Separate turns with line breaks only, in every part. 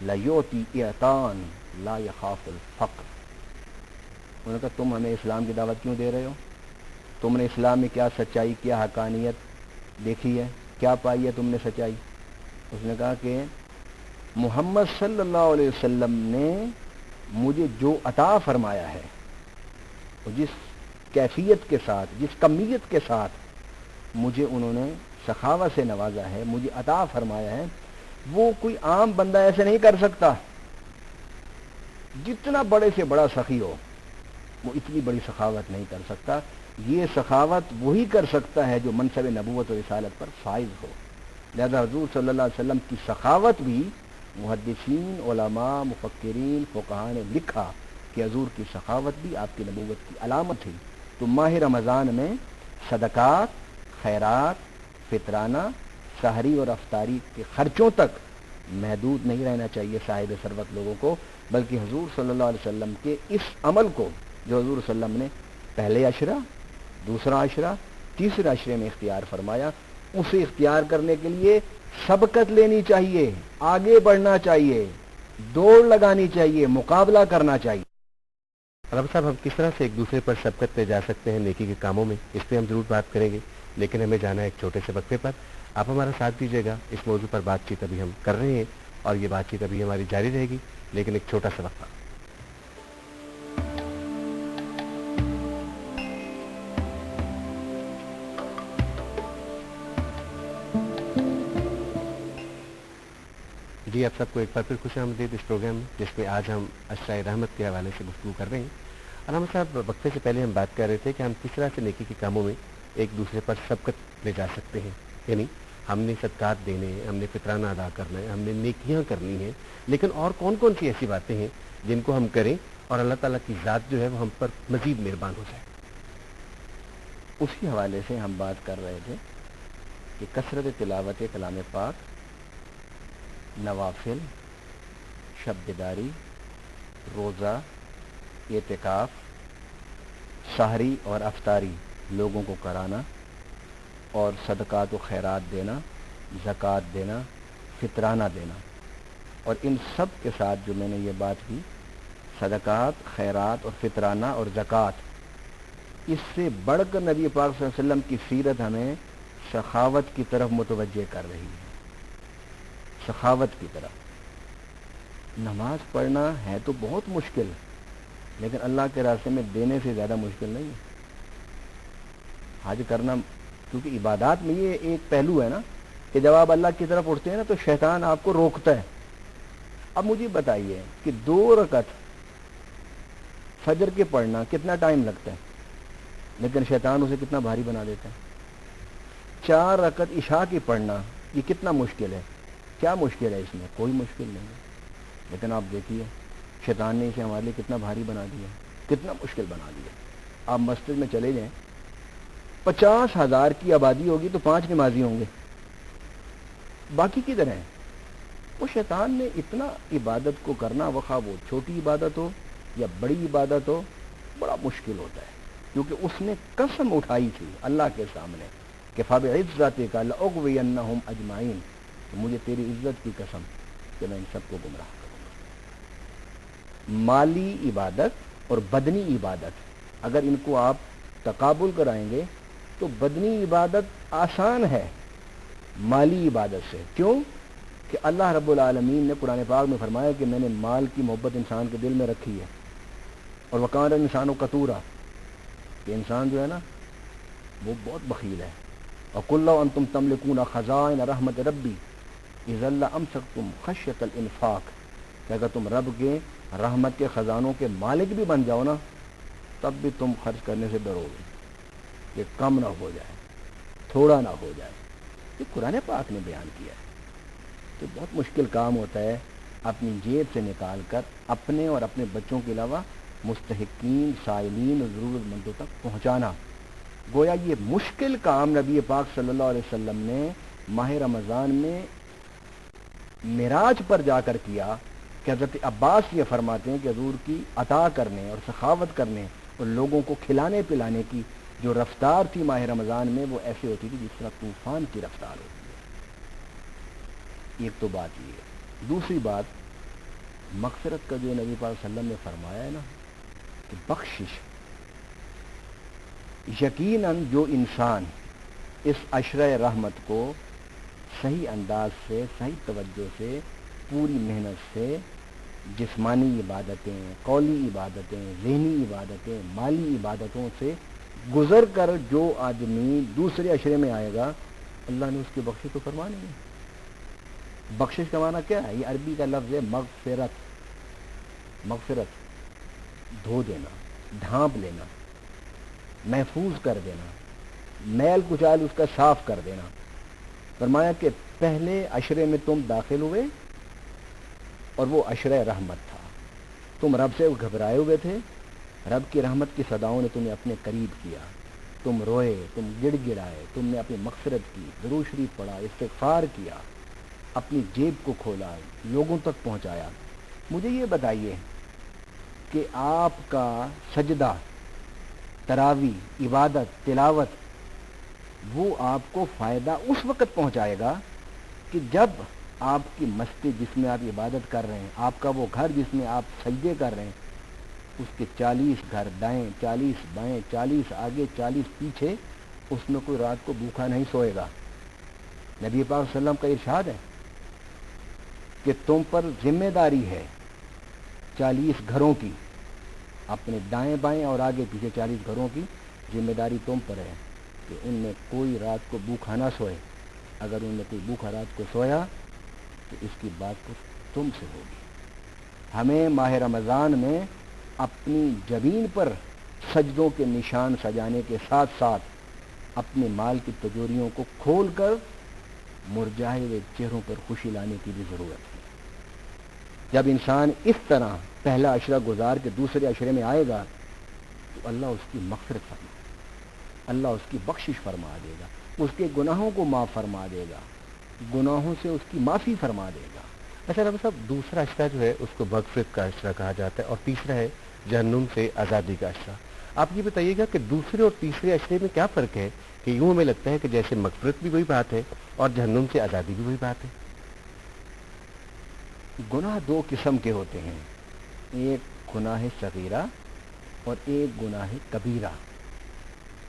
لیوتی اعطان لا یخاف الفقر. انہوں نے کہا تم ہمیں اسلام کی دعوت کیوں دے رہے ہو؟ تم نے اسلام میں کیا سچائی، کیا حقانیت دیکھی ہے، کیا پائی ہے تم نے سچائی؟ اس نے کہا کہ محمد صلی اللہ علیہ وسلم نے مجھے جو عطا فرمایا ہے، جس کیفیت کے ساتھ، جس کمیت کے ساتھ مجھے انہوں نے سخاوت سے نوازا ہے، مجھے عطا فرمایا ہے، وہ کوئی عام بندہ ایسے نہیں کر سکتا. جتنا بڑے سے بڑا سخی ہو وہ اتنی بڑی سخاوت نہیں کر سکتا. یہ سخاوت وہی کر سکتا ہے جو منصب نبوت و رسالت پر فائز ہو. لہذا حضور صلی اللہ علیہ وسلم کی سخاوت بھی محدثین، علماء، مفکرین، فقہاء نے لکھا کہ حضور کی سخاوت بھی آپ کی نبوت کی علامت تھی. تو ماہ رمضان میں صدقات، خیرات، فطرانہ، سحری اور افطاری کے خرچوں تک محدود نہیں رہنا چاہیے صاحب ثروت لوگوں کو، بلکہ حضور صلی اللہ علیہ وسلم کے اس عمل کو جو حضور صلی اللہ علیہ وسلم نے پہلے عشرہ، دوسرا عشرہ، تیسرے عشرے میں اختیار فرمایا، اسے اختیار کرنے کے لیے سبقت لینی چاہیے، آگے بڑھنا چاہیے، دوڑ لگانی چاہیے، مقابلہ کرنا چاہیے.
رب صاحب، ہم کس طرح سے ایک دوسرے پر سبقت لے جا سکتے ہیں نیکی کے کاموں میں، اس پہ ہم ضرور بات کریں گے، لیکن ہمیں جانا ہے ایک چھوٹے سے وقفے پر. آپ ہمارا ساتھ دیجیے گا. اس موضوع پر بات چیت ابھی ہم کر رہے ہیں اور یہ بات چیت ابھی ہماری جاری رہے گی، لیکن ایک چھوٹا سا وقفہ. جی، آپ سب کو ایک بار پھر خوش آمدید اس پروگرام میں، جس میں آج ہم اشرائے رحمت کے حوالے سے گفتگو کر رہے ہیں. علامہ صاحب، وقفے سے پہلے ہم بات کر رہے تھے کہ ہم کس طرح سے نیکی کے کاموں میں ایک دوسرے پر سبقت لے جا سکتے ہیں. یعنی ہم نے صدقات دینے ہیں، ہم نے فطرانہ ادا کرنا ہے، ہم نے نیکیاں کرنی ہیں، لیکن اور کون کون سی ایسی باتیں ہیں جن کو ہم کریں اور اللہ تعالیٰ کی ذات جو ہے وہ ہم پر مزید مہربان ہو جائے.
اسی حوالے سے ہم بات کر رہے تھے کہ کثرت تلاوت کلام پاک، نوافل، شب بیداری، روزہ، اعتکاف، سحری اور افطاری لوگوں کو کرانا، اور صدقات و خیرات دینا، زکوٰۃ دینا، فطرانہ دینا. اور ان سب کے ساتھ جو میں نے یہ بات کی، صدقات، خیرات اور فطرانہ اور زکوٰۃ، اس سے بڑھ کر نبی پاک صلی اللہ علیہ وسلم کی سیرت ہمیں سخاوت کی طرف متوجہ کر رہی ہے. سخاوت کی طرف. نماز پڑھنا ہے تو بہت مشکل، لیکن اللہ کے راستے میں دینے سے زیادہ مشکل نہیں ہے. حج کرنا، کیونکہ عبادات میں یہ ایک پہلو ہے نا کہ جب آپ اللہ کی طرف اٹھتے ہیں نا تو شیطان آپ کو روکتا ہے. اب مجھے بتائیے کہ 2 رکعت فجر کے پڑھنا کتنا ٹائم لگتا ہے، لیکن شیطان اسے کتنا بھاری بنا دیتا ہے. 4 رکعت عشاء کی پڑھنا یہ کتنا مشکل ہے. کیا مشکل ہے اس میں؟ کوئی مشکل نہیں ہے، لیکن آپ دیکھیے شیطان نے اسے ہمارے لیے کتنا بھاری بنا دیا، کتنا مشکل بنا دیا. آپ مسجد میں چلے جائیں، 50,000 کی آبادی ہوگی تو 5 نمازی ہوں گے، باقی کدھر ہیں؟ وہ شیطان نے اتنا عبادت کو کرنا، خواہ وہ چھوٹی عبادت ہو یا بڑی عبادت ہو، بڑا مشکل ہوتا ہے. کیونکہ اس نے قسم اٹھائی تھی اللہ کے سامنے کہ فَبِعِزَّتِكَ لَأُغْوِيَنَّهُمْ أَجْمَعِينَ، کہ مجھے تیری عزت کی قسم کہ میں ان سب کو گمراہ کروں گا. مالی عبادت اور بدنی عبادت اگر ان کو آپ تقابل کرائیں گے تو بدنی عبادت آسان ہے مالی عبادت سے. کیوں؟ کہ اللہ رب العالمین نے قرآن پاک میں فرمایا کہ میں نے مال کی محبت انسان کے دل میں رکھی ہے، اور وَكَانَ الْإِنسَانُ قَتُورًا، کہ انسان جو ہے نا وہ بہت بخیل ہے. وَقُلْ لَوْ أَنْتُمْ تَمْلِكُونَ خَزَائِنَ رَحْمَةِ رَبِّي إِذًا لَأَمْسَكْتُمْ خَشْيَةَ الْإِنفَاقِ، کہ اگر تم رب کے رحمت کے خزانوں کے مالک بھی بن جاؤ نا تب بھی تم خرچ کرنے سے ڈرو گے کہ کم نہ ہو جائے، تھوڑا نہ ہو جائے. یہ قرآن پاک نے بیان کیا ہے. تو بہت مشکل کام ہوتا ہے اپنی جیب سے نکال کر اپنے اور اپنے بچوں کے علاوہ مستحقین، سائلین اور ضرورت مندوں تک پہنچانا. گویا یہ مشکل کام نبی پاک صلی اللہ علیہ وسلم نے ماہ رمضان میں معراج پر جا کر کیا کہ حضرت عباس یہ فرماتے ہیں کہ حضور کی عطا کرنے اور سخاوت کرنے اور لوگوں کو کھلانے پلانے کی جو رفتار تھی ماہ رمضان میں وہ ایسے ہوتی تھی جس طرح طوفان کی رفتار ہوتی ہے. ایک تو بات یہ ہے. دوسری بات مغفرت کا جو نبی پاک صلی اللہ علیہ وسلم نے فرمایا ہے نا کہ بخشش، یقیناً جو انسان اس عشرہ رحمت کو صحیح انداز سے، صحیح توجہ سے، پوری محنت سے، جسمانی عبادتیں، قولی عبادتیں، ذہنی عبادتیں، مالی عبادتوں سے گزر کر جو آدمی دوسرے عشرے میں آئے گا، اللہ نے اس کی بخشش تو فرمانی ہے۔ بخشش کا معنی کیا ہے؟ یہ عربی کا لفظ ہے مغفرت۔ مغفرت دھو دینا، ڈھانپ لینا، محفوظ کر دینا، میل کچال اس کا صاف کر دینا۔ فرمایا کہ پہلے عشرے میں تم داخل ہوئے اور وہ عشرہ رحمت تھا، تم رب سے گھبرائے ہوئے تھے، رب کی رحمت کی صداؤں نے تمہیں اپنے قریب کیا، تم روئے، تم گڑ گڑائے، تم نے اپنی مغفرت کی، درود شریف پڑھا، استغفار کیا، اپنی جیب کو کھولا، لوگوں تک پہنچایا۔ مجھے یہ بتائیے کہ آپ کا سجدہ، تراویح، عبادت، تلاوت، وہ آپ کو فائدہ اس وقت پہنچائے گا کہ جب آپ کی مسجد جس میں آپ عبادت کر رہے ہیں، آپ کا وہ گھر جس میں آپ سجدے کر رہے ہیں، اس کے 40 گھر دائیں، 40 بائیں، 40 آگے، 40 پیچھے، اس میں کوئی رات کو بھوکا نہیں سوئے گا۔ نبی پاک صلی اللہ علیہ وسلم کا ارشاد ہے کہ تم پر ذمہ داری ہے 40 گھروں کی، اپنے دائیں بائیں اور آگے پیچھے 40 گھروں کی ذمہ داری تم پر ہے کہ ان میں کوئی رات کو بھوکا نہ سوئے۔ اگر ان میں کوئی بھوکا رات کو سویا تو اس کی بات تم سے ہوگی۔ ہمیں ماہ رمضان میں اپنی جبین پر سجدوں کے نشان سجانے کے ساتھ ساتھ اپنے مال کی تجوریوں کو کھول کر مرجھائے ہوئے چہروں پر خوشی لانے کی بھی ضرورت ہے۔ جب انسان اس طرح پہلا عشرہ گزار کے دوسرے عشرے میں آئے گا تو اللہ اس کی مغفرت فرما، اللہ اس کی بخشش فرما دے گا، اس کے گناہوں کو معاف فرما دے گا، گناہوں سے اس کی معافی فرما دے گا۔
اچھا رب صاحب، دوسرا عشرہ جو ہے اس کو مغفرت کا عشرہ کہا جاتا ہے، اور تیسرا ہے جہنم سے آزادی کا عشرہ۔ آپ یہ بتائیے گا کہ دوسرے اور تیسرے عشرے میں کیا فرق ہے کہ یوں ہمیں لگتا ہے کہ جیسے مغفرت بھی وہی بات ہے اور جہنم سے آزادی بھی وہی بات ہے؟
گناہ دو قسم کے ہوتے ہیں، ایک گناہ صغیرہ اور ایک گناہ کبیرہ۔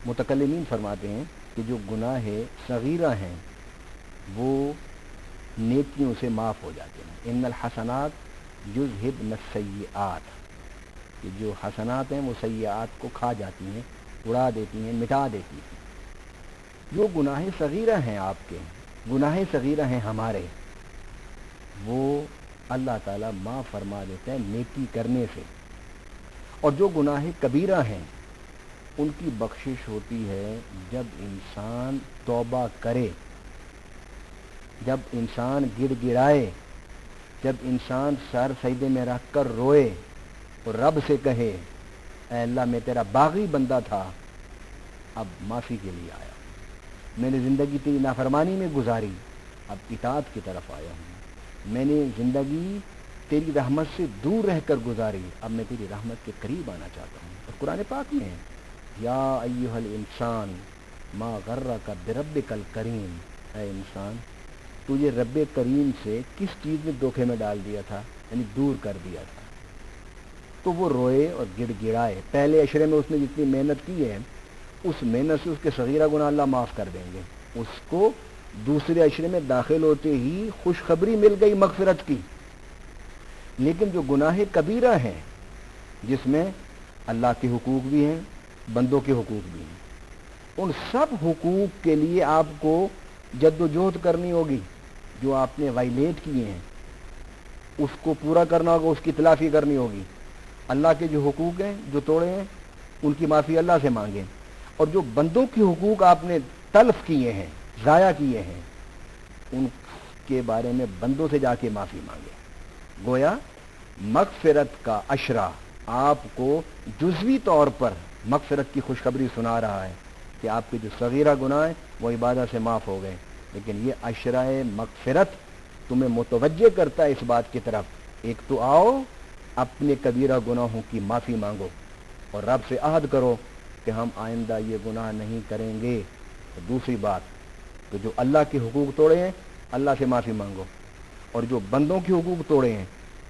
متکلمین فرماتے ہیں کہ جو گناہ صغیرہ ہیں وہ نیکیوں سے معاف ہو جاتے ہیں۔ ان الحسنات یذہبن السیئات، کہ جو حسنات ہیں وہ سیئات کو کھا جاتی ہیں، اڑا دیتی ہیں، مٹا دیتی ہیں۔ جو گناہ صغیرہ ہیں، آپ کے گناہ صغیرہ ہیں ہمارے، وہ اللہ تعالیٰ معاف فرما دیتا ہے نیکی کرنے سے، اور جو گناہ کبیرہ ہیں ان کی بخشش ہوتی ہے جب انسان توبہ کرے، جب انسان گڑ گڑائے، جب انسان سر سجدے میں رکھ کر روئے اور رب سے کہے اے اللہ میں تیرا باغی بندہ تھا، اب معافی کے لیے آیا، میں نے زندگی تیری نافرمانی میں گزاری، اب اطاعت کی طرف آیا ہوں، میں نے زندگی تیری رحمت سے دور رہ کر گزاری، اب میں تیری رحمت کے قریب آنا چاہتا ہوں۔ اور قرآن پاک میں ہے یا ایھا الانسان ما غرک بربک الکریم، اے انسان تجھے رب کریم سے کس چیز میں دھوکے میں ڈال دیا تھا، یعنی دور کر دیا تھا۔ تو وہ روئے اور گڑ گڑائے۔ پہلے عشرے میں اس نے جتنی محنت کی ہے اس محنت سے اس کے صغیرہ گناہ اللہ معاف کر دیں گے، اس کو دوسرے عشرے میں داخل ہوتے ہی خوشخبری مل گئی مغفرت کی۔ لیکن جو گناہ کبیرہ ہیں جس میں اللہ کے حقوق بھی ہیں، بندوں کے حقوق بھی ہیں، ان سب حقوق کے لیے آپ کو جد و جہد کرنی ہوگی۔ جو آپ نے وائلیٹ کیے ہیں اس کو پورا کرنا ہوگا، اس کی تلافی کرنی ہوگی۔ اللہ کے جو حقوق ہیں جو توڑے ہیں ان کی معافی اللہ سے مانگیں، اور جو بندوں کے حقوق آپ نے تلف کیے ہیں، ضائع کیے ہیں، ان کے بارے میں بندوں سے جا کے معافی مانگیں۔ گویا مغفرت کا عشرہ آپ کو جزوی طور پر مغفرت کی خوشخبری سنا رہا ہے کہ آپ کے جو صغیرہ گناہ ہیں وہ عبادت سے معاف ہو گئے، لیکن یہ عشرہ مغفرت تمہیں متوجہ کرتا ہے اس بات کی طرف، ایک تو آؤ اپنے کبیرہ گناہوں کی معافی مانگو اور رب سے عہد کرو کہ ہم آئندہ یہ گناہ نہیں کریں گے، اور دوسری بات تو جو اللہ کے حقوق توڑے ہیں اللہ سے معافی مانگو، اور جو بندوں کے حقوق توڑے ہیں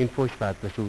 info@rasool,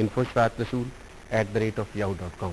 info@rasool@yahoo.com।